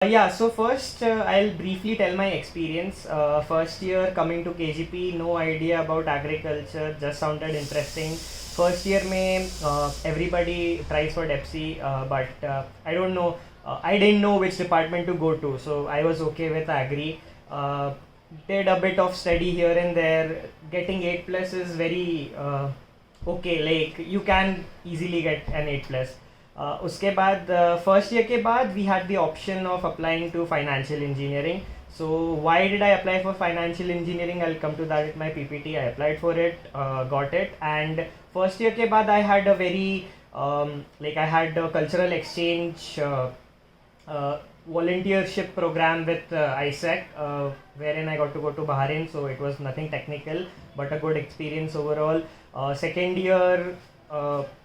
Yeah, so first I'll briefly tell my experience. First year coming to KGP, no idea about agriculture, just sounded interesting. First year में everybody tries for DEPSI, but I don't know, I didn't know which department to go to, so I was okay with agri. Did a bit of study here and there. Getting 8 plus is very okay, like you can easily get an 8 plus. उसके बाद first year के बाद we had the option of applying to financial engineering. So why did I apply for financial engineering? I'll come to that with my PPT. I applied for it, got it, and first year के बाद I had a very I had a cultural exchange volunteership program with ISEC, wherein I got to go to Bahrain. So it was nothing technical, but a good experience overall. Second year,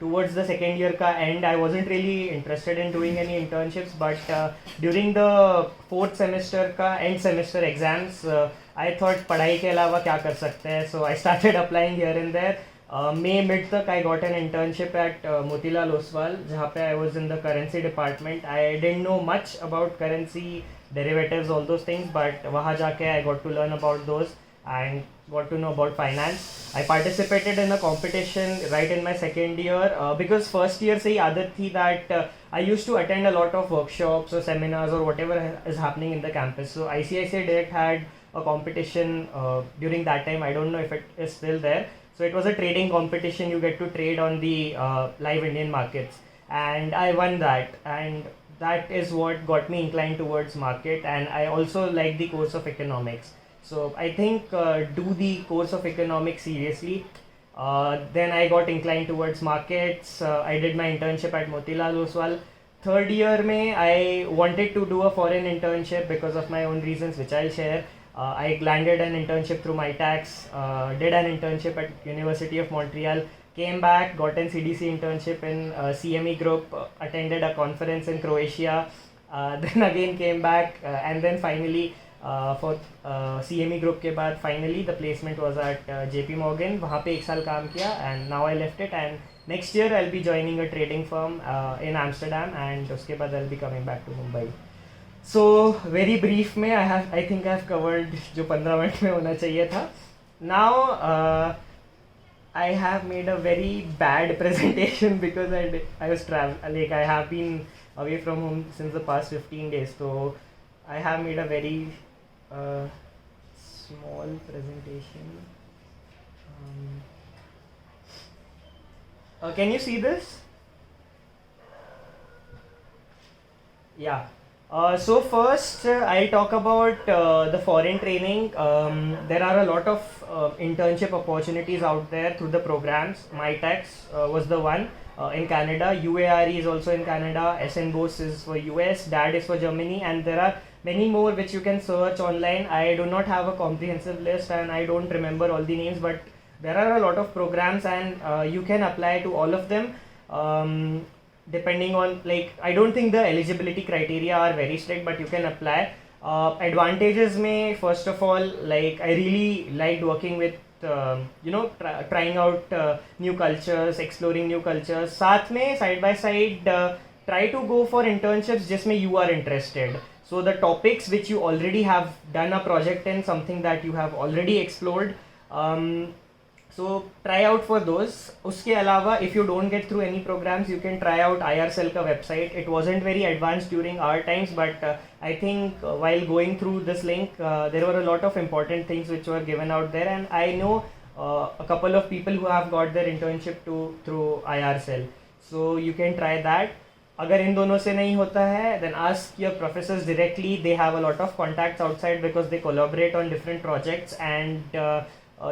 towards the second year ka end, I wasn't really interested in doing any internships, but during the fourth semester ka end semester exams, I thought पढ़ाई के अलावा क्या कर सकते हैं, so I started applying here and there. May mid तक I got an internship at Motilal Oswal, जहाँ पे I was in the currency department. I didn't know much about currency derivatives, all those things, but वहाँ जाके I got to learn about those and got to know about finance. I participated in a competition right in my second year because first year से ही आदत थी that I used to attend a lot of workshops or seminars or whatever is happening in the campus. So ICICI Direct had a competition during that time. I don't know if it is still there. So it was a trading competition. You get to trade on the live Indian markets, and I won that. And that is what got me inclined towards market. And I also like the course of economics. So I think do the course of economics seriously. Then I got inclined towards markets. I did my internship at Motilal Oswal. Third year mein I wanted to do a foreign internship because of my own reasons, which I'll share. I landed an internship through MyTax, did an internship at University of Montreal, came back, got an CDC internship in CME Group, attended a conference in Croatia, then again came back, and then finally for CME Group के बाद finally the placement was at JP Morgan. वहाँ पे एक साल काम किया and now I left it, and next year I'll be joining a trading firm in Amsterdam, and उसके बाद I'll be coming back to Mumbai. So very brief में I think I've covered जो 15 मिनट में होना चाहिए था. Now I have made a very bad presentation because I was like I have been away from home since the past 15 days. So I have made a very small presentation. Can you see this? Yeah. So first, I'll talk about the foreign training. There are a lot of internship opportunities out there through the programs. MyTax was the one in Canada. UARE is also in Canada. SN Bose is for US. DAD is for Germany, and there are many more which you can search online. I do not have a comprehensive list, and I don't remember all the names, but there are a lot of programs, and you can apply to all of them. Depending on, like, I don't think the eligibility criteria are very strict, but you can apply. Advantages may, first of all, like, I really liked working with trying out new cultures, exploring new cultures. साथ में side by side try to go for internships जिसमें you are interested. So the topics which you already have done a project in, something that you have already explored, so try out for those. उसके अलावा if you don't get through any programs, you can try out IRCEL का website. It wasn't very advanced during our times, but I think while going through this link, there were a lot of important things which were given out there, and I know a couple of people who have got their internship through IRCEL. So you can try that. अगर इन दोनों से नहीं होता है, then ask your professors directly. They have a lot of contacts outside because they collaborate on different projects, and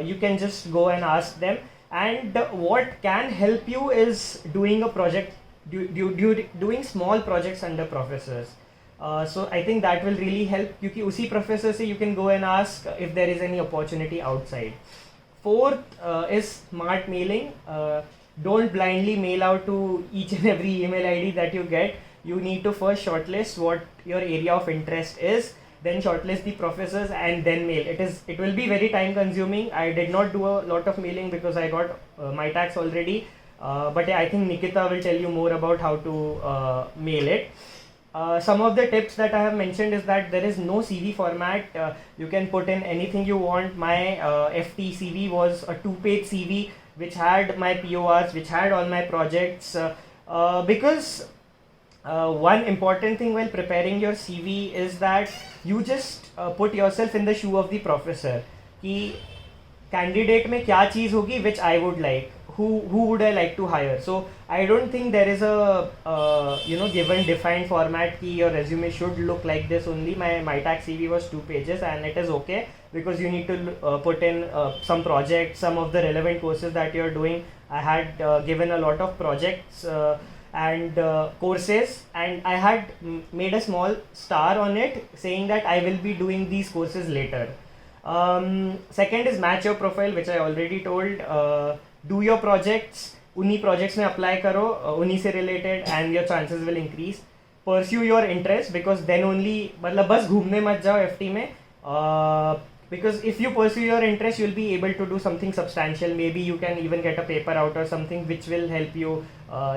you can just go and ask them. And what can help you is doing a project, doing small projects under professors. So I think that will really help, क्योंकि उसी professor से you can go and ask if there is any opportunity outside. Fourth is smart mailing. Don't blindly mail out to each and every email ID that you get. You need to first shortlist what your area of interest is, then shortlist the professors, and then mail. It will be very time consuming. I did not do a lot of mailing because I got MyTax already, but yeah, I think Nikita will tell you more about how to mail it. some of the tips that I have mentioned is that there is no CV format. You can put in anything you want. My FT CV was a 2-page CV which had my PORs, which had all my projects. Because one important thing while preparing your CV is that you just put yourself in the shoe of the professor. कि candidate में क्या चीज़ होगी which I would like, who would I like to hire. So I don't think there is a given defined format कि your resume should look like this only. My MyTax CV was 2 pages and it is okay because you need to put in some projects, some of the relevant courses that you're doing. I had given a lot of projects and courses, and I had made a small star on it saying that I will be doing these courses later. Second is match your profile, which I already told. Do your projects, उन्हीं projects में apply करो, उन्हीं से related, and your chances will increase. Pursue your interest, because then only, मतलब बस घूमने मत जाओ FT में, because if you pursue your interest you'll be able to do something substantial. Maybe you can even get a paper out or something which will help you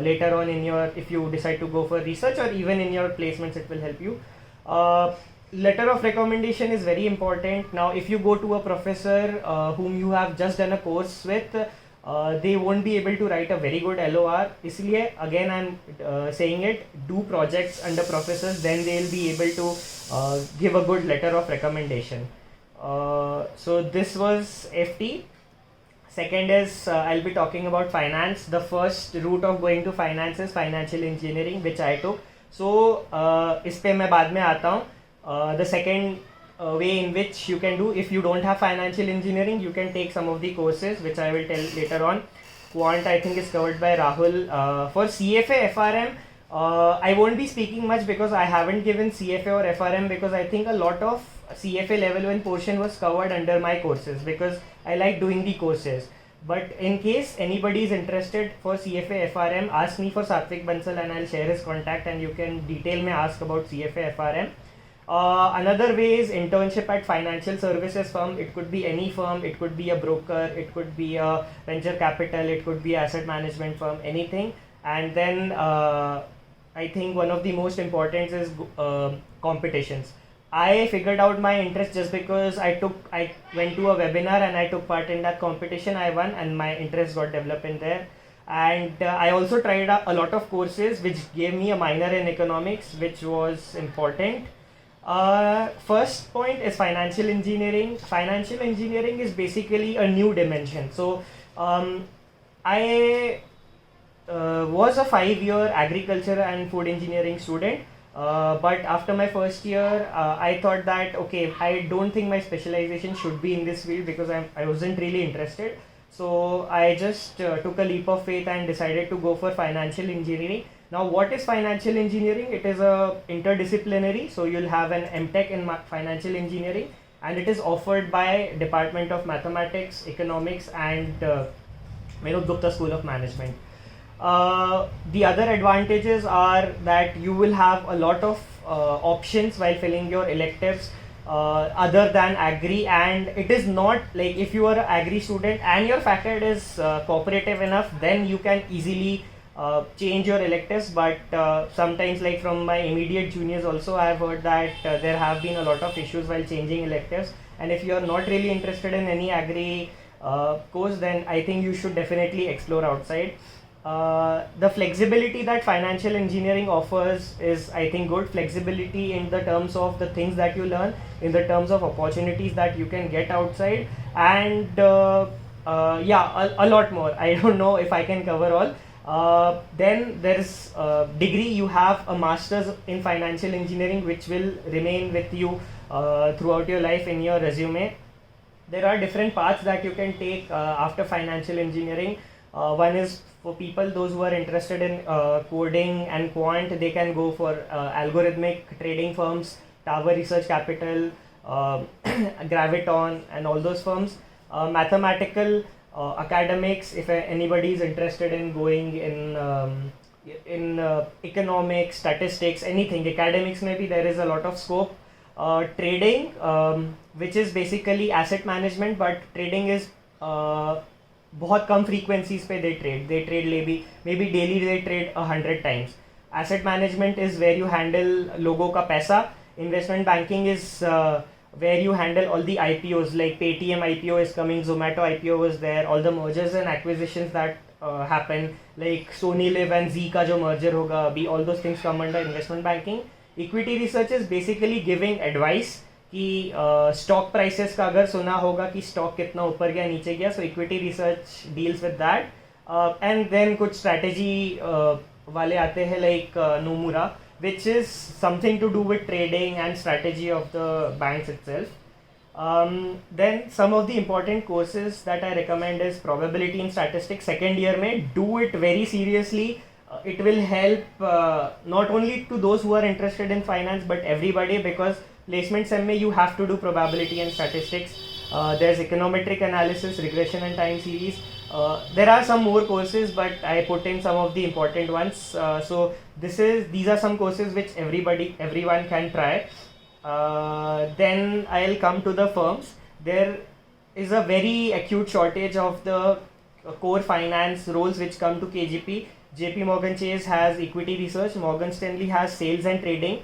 later on in your, if you decide to go for research, or even in your placements it will help you. Letter of recommendation is very important. Now if you go to a professor whom you have just done a course with, they won't be able to write a very good LOR. इसलिए again I'm saying it, do projects under professors, then they'll be able to give a good letter of recommendation. So this was FT. Second is I'll be talking about finance. The first route of going to finance is financial engineering, which I took. So इस पे मैं बाद में आता हूँ. The second way in which you can do, if you don't have financial engineering, you can take some of the courses which I will tell later on. Quant I think is covered by Rahul. For CFA FRM, I won't be speaking much because I haven't given CFA or FRM, because I think a lot of CFA level 1 portion was covered under my courses because I like doing the courses. But in case anybody is interested for CFA FRM, ask me for Satvik Bansal and I'll share his contact and you can detail me ask about CFA FRM. Another way is internship at financial services firm. It could be any firm, it could be a broker, it could be a venture capital, it could be asset management firm, anything. And then I think one of the most important is competitions. I figured out my interest just because I went to a webinar and I took part in that competition. I won and my interest got developed in there. And I also tried a lot of courses which gave me a minor in economics, which was important. First point is financial engineering. Financial engineering is basically a new dimension. So I was a 5-year agriculture and food engineering student. But after my first year, I thought that okay, I don't think my specialization should be in this field because I wasn't really interested. So I just took a leap of faith and decided to go for financial engineering. Now what is financial engineering? It is a interdisciplinary, so you'll have an MTech in financial engineering, and it is offered by Department of Mathematics, Economics and Vinod Gupta School of Management. The other advantages are that you will have a lot of options while filling your electives other than agri, and it is not like if you are an agri student and your faculty is cooperative enough, then you can easily change your electives. But sometimes, like from my immediate juniors also, I have heard that there have been a lot of issues while changing electives, and if you are not really interested in any agri course, then I think you should definitely explore outside. The flexibility that financial engineering offers is, I think, good. Flexibility in the terms of the things that you learn, in the terms of opportunities that you can get outside, and yeah, a lot more. I don't know if I can cover all. Then there is degree. You have a master's in financial engineering, which will remain with you throughout your life in your resume. There are different paths that you can take after financial engineering. One is for people, those who are interested in coding and quant, they can go for algorithmic trading firms, Tower Research Capital, Graviton and all those firms. Mathematical, academics, if anybody is interested in going in economics, statistics, anything, academics maybe, there is a lot of scope. Trading, which is basically asset management, but trading is बहुत कम frequencies पे they trade maybe daily they trade 100 times, asset management is where you handle logo ka paisa. Investment banking is where you handle all the IPOs, like Paytm IPO is coming, Zomato IPO was there, all the mergers and acquisitions that happen, like Sony Live and Z ka jo merger hoga abhi, all those things come under investment banking. Equity research is basically giving advice कि stock prices का अगर सुना होगा कि stock कितना ऊपर गया नीचे गया, so equity research deals with that. And then कुछ स्ट्रैटेजी वाले आते हैं like Nomura, which is something to do with trading and strategy of the banks itself. Then some of the important courses that I recommend is probability and statistics. Second year mein do it very seriously. It will help not only to those who are interested in finance but everybody, because placement sem mein you have to do probability and statistics. There's econometric analysis, regression and time series. There are some more courses, but I put in some of the important ones. So these are some courses which everyone can try. Then I'll come to the firms. There is a very acute shortage of the core finance roles which come to KGP. JP Morgan Chase has equity research, Morgan Stanley has sales and trading,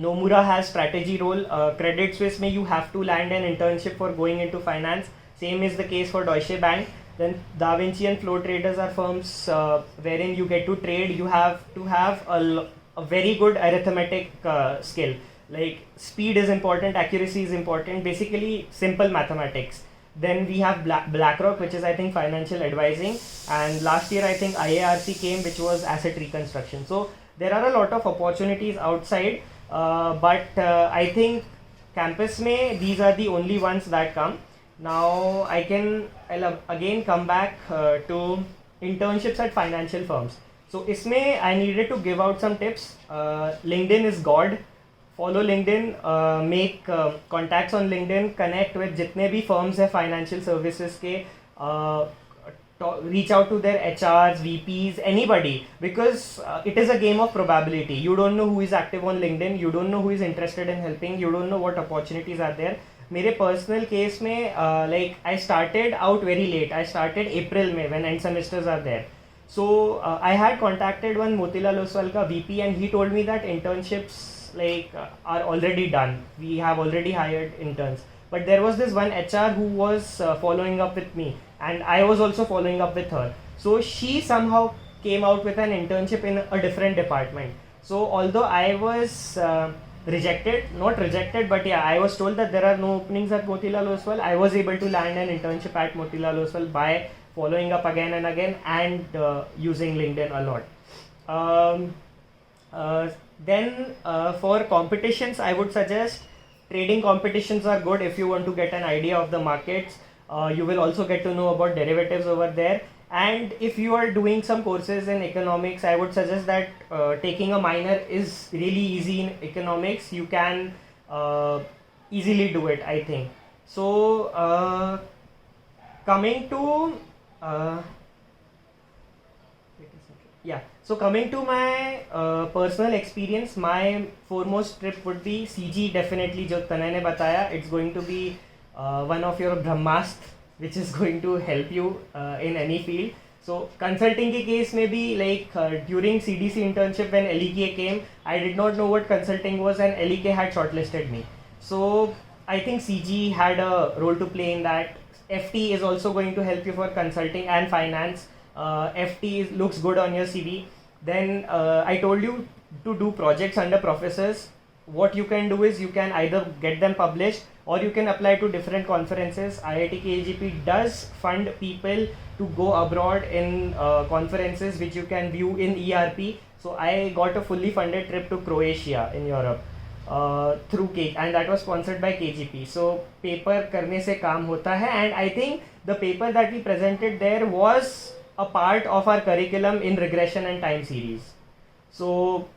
Nomura has strategy role, Credit Suisse mein you have to land an internship for going into finance. Same is the case for Deutsche Bank. Then Da Vinci and Flow Traders are firms wherein you get to trade. You have to have a very good arithmetic skill. Like speed is important, accuracy is important, basically simple mathematics. Then we have BlackRock, which is I think financial advising, and last year I think IARC came, which was asset reconstruction. So there are a lot of opportunities outside, but I think campus mein these are the only ones that come. Now I'll again come back to internships at financial firms. So isme I needed to give out some tips. LinkedIn is God. Follow LinkedIn, make contacts on LinkedIn, connect with जितने भी firms है financial services के, reach out to their HRs, VPs, anybody, because it is a game of probability. You don't know who is active on LinkedIn, you don't know who is interested in helping, you don't know what opportunities are there. मेरे personal case में like I started out very late. I started April में when end semesters are there. So I had contacted one Motilal Oswal ka VP and he told me that internships like are already done. We have already hired interns. But there was this one HR who was following up with me and I was also following up with her. So she somehow came out with an internship in a different department. So although I was not rejected, but yeah, I was told that there are no openings at Motilal Oswal. I was able to land an internship at Motilal Oswal by following up again and again and using LinkedIn a lot. Then for competitions, I would suggest trading competitions are good if you want to get an idea of the markets. You will also get to know about derivatives over there. And if you are doing some courses in economics, I would suggest that taking a minor is really easy in economics. You can easily do it, I think. So coming to So coming to my personal experience, my foremost trip would be CG, definitely जो तनय ने बताया. It's going to be one of your Brahmastra which is going to help you in any field. So consulting के case में भी like during CDC internship when LEK came, I did not know what consulting was and LEK had shortlisted me. So I think CG had a role to play in that. FT is also going to help you for consulting and finance. FT looks good on your CV. Then I told you to do projects under professors. What you can do is you can either get them published or you can apply to different conferences. IIT KGP does fund people to go abroad in conferences which you can view in ERP. So I got a fully funded trip to Croatia in Europe through K, and that was sponsored by KGP. So paper करने से काम होता है, and I think the paper that we presented there was a part of our curriculum in regression and time series. So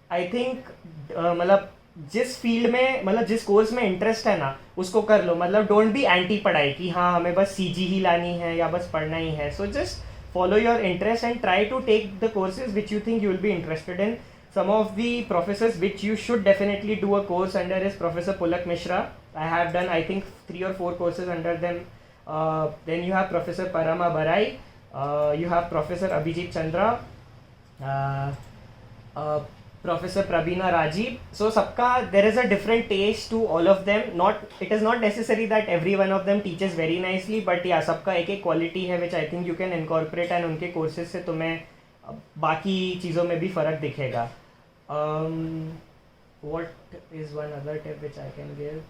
I think मतलब जिस field में मतलब जिस कोर्स में इंटरेस्ट है ना उसको कर लो. मतलब डोंट बी एंटी पढ़ाई कि हाँ हमें बस सीजी ही लानी है या बस पढ़ना ही है. So just follow your interest and try to take the courses which you think you will be interested in. Some of the professors which you should definitely do a course under is Professor Pulak Mishra. I have done I think 3 or 4 courses under them. Then you have Professor Parama Barai. You have Professor Abhijit Chandra. Professor Prabina Rajiv. So सबका there is a different taste to all of them. Not it is not necessary that every one of them teaches very nicely, but yeah सबका एक एक quality है which I think you can incorporate and उनके courses से तुम्हें बाकी चीज़ों में भी फ़र्क दिखेगा. What is one other tip which I can give?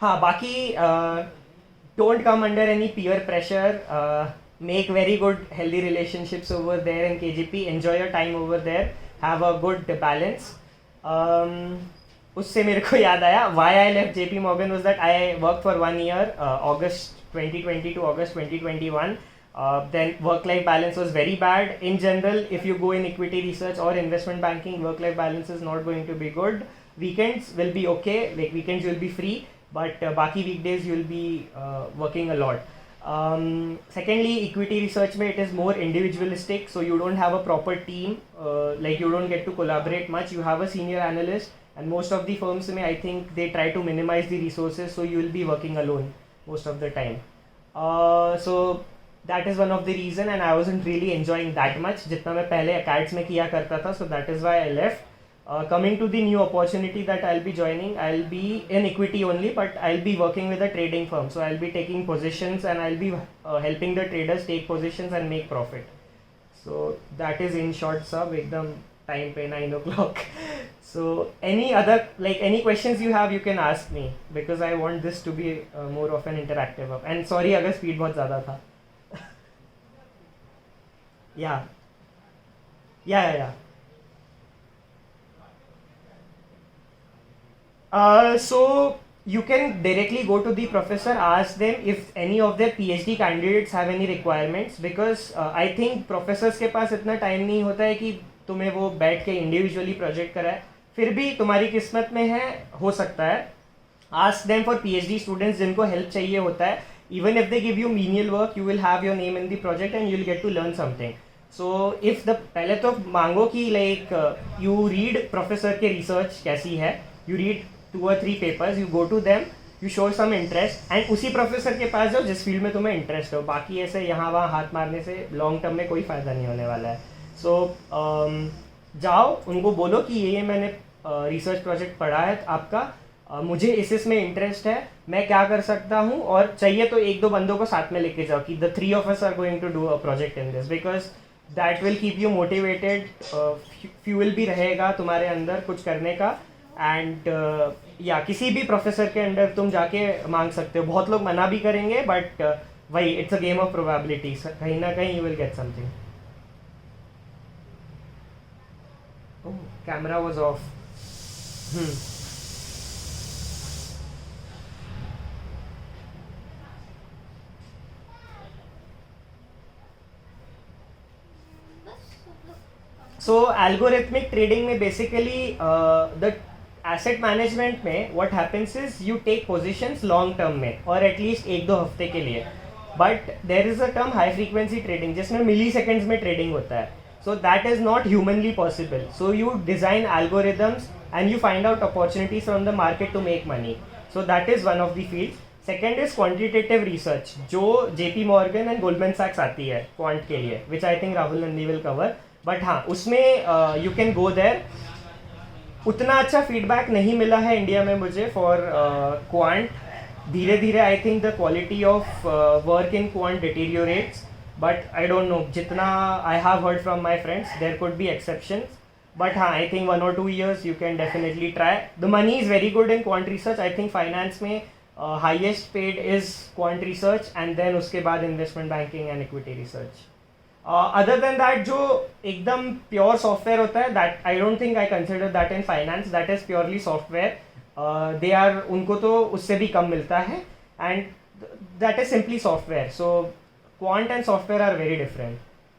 हाँ बाकी don't come under any peer pressure. Make very good healthy relationships over there in KGP. Enjoy your time over there. Have a good balance. उससे मेरे को याद आया why I left JP Morgan was that I worked for 1 year, August 2020 to August 2021. Then work-life balance was very bad. In general, if you go in equity research or investment banking, work-life balance is not going to be good. Weekends will be okay, like weekends you'll be free, but बाकी weekdays you'll be working a lot. Secondly, equity research में it is more individualistic, so you don't have a proper team, like you don't get to collaborate much. You have a senior analyst, and most of the firms में I think they try to minimize the resources, so you will be working alone most of the time. So that is one of the reason, and I wasn't really enjoying that much जितना मैं पहले acads में किया करता था, so that is why I left. Coming to the new opportunity that I'll be joining, I'll be in equity only, but I'll be working with a trading firm. So I'll be taking positions and I'll be helping the traders take positions and make profit. So that is in short, sub, ekdam time pe 9 o'clock. So any other, like any questions you have, you can ask me because I want this to be more of an interactive. And sorry अगर speed बहुत ज़्यादा था. Yeah. So you can directly go to the professor, ask them if any of their PhD candidates have any requirements, because I think professors के पास इतना time नहीं होता है कि तुम्हें वो बैठ के इंडिविजुअली प्रोजेक्ट कराए. फिर भी तुम्हारी किस्मत में है, हो सकता है. Ask them for PhD students जिनको हेल्प चाहिए होता है. Even if they give you menial work, you will have your name in the project and you'll get to learn something. So if the पहले तो मांगो कि like you read professor के research कैसी है, you read 2 or 3 papers, you go to them, you show some interest, and उसी professor के पास जाओ जिस फील्ड में तुम्हें इंटरेस्ट हो. बाकी ऐसे यहाँ वहाँ हाथ मारने से लॉन्ग टर्म में कोई फ़ायदा नहीं होने वाला है. सो जाओ उनको बोलो कि ये मैंने रिसर्च प्रोजेक्ट पढ़ा है आपका, मुझे इसमें इंटरेस्ट है, मैं क्या कर सकता हूँ, और चाहिए तो 1-2 बंदों को साथ में लेके जाओ कि the 3 of us are going to do a project in this, because that will keep you motivated. Fuel भी रहेगा तुम्हारे अंदर कुछ करने का. एंड या किसी भी प्रोफेसर के अंडर तुम जाके मांग सकते हो. बहुत लोग मना भी करेंगे, बट वही it's a game of probabilities. कहीं ना कहीं you will get something. Camera was off. So algorithmic trading में बेसिकली द एसेट मैनेजमेंट में what happens is you take positions long term में और एटलीस्ट 1-2 हफ्ते के लिए. But there is a term high frequency trading जिसमें milliseconds में trading होता है. So that is not humanly possible. So you design algorithms and you find out opportunities from the market to make money. So that is one of the field. Second is quantitative research जो JP Morgan and Goldman सैक्स आती है quant के लिए, which I think Rahul Nandi will cover. But हाँ, उसमें you can go there. उतना अच्छा फीडबैक नहीं मिला है इंडिया में मुझे फॉर क्वांट. धीरे धीरे I think the quality of work in quant deteriorates, but I don't know. जितना I have heard from my friends, there could be exceptions, but हाँ I think 1 or 2 years you can definitely try. The money is very good in quant research. I think finance में highest paid is quant research, and then उसके बाद investment banking and equity research. Other than that जो एकदम pure software होता है, that I don't think I consider that in finance. That is purely software. They are, उनको तो उससे भी कम मिलता है, and that is simply software. So quant and software are very different.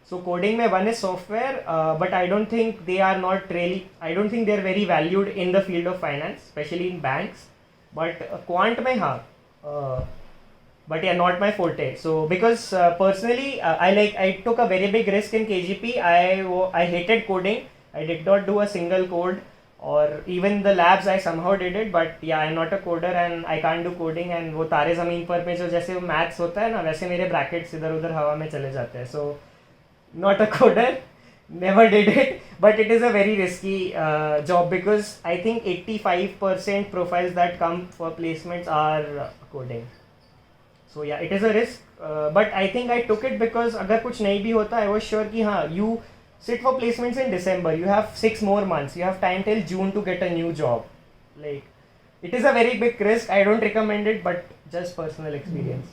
So coding में one is software, but I don't think they are not really, I don't think they are very valued in the field of finance, specially in banks. But quant में हाँ, but yeah, not my forte. So because personally I took a very big risk in KGP. I hated coding. I did not do a single code, or even the labs I somehow did it, but yeah, I'm not a coder and I can't do coding. And वो तारे ज़मीन पर में जो जैसे maths होता है ना, वैसे मेरे ब्रैकेट्स इधर उधर हवा में चले जाते हैं. So not a coder. never did it, but it is a very risky job because I think 85% profiles that come for placements are coding. So yeah, it is a risk, but I think I took it because अगर कुछ नहीं भी होता, I was sure कि हाँ, you sit for placements in December, you have 6 more months, you have time till June to get a new job. Like, it is a very big risk. I don't recommend it, but just personal experience.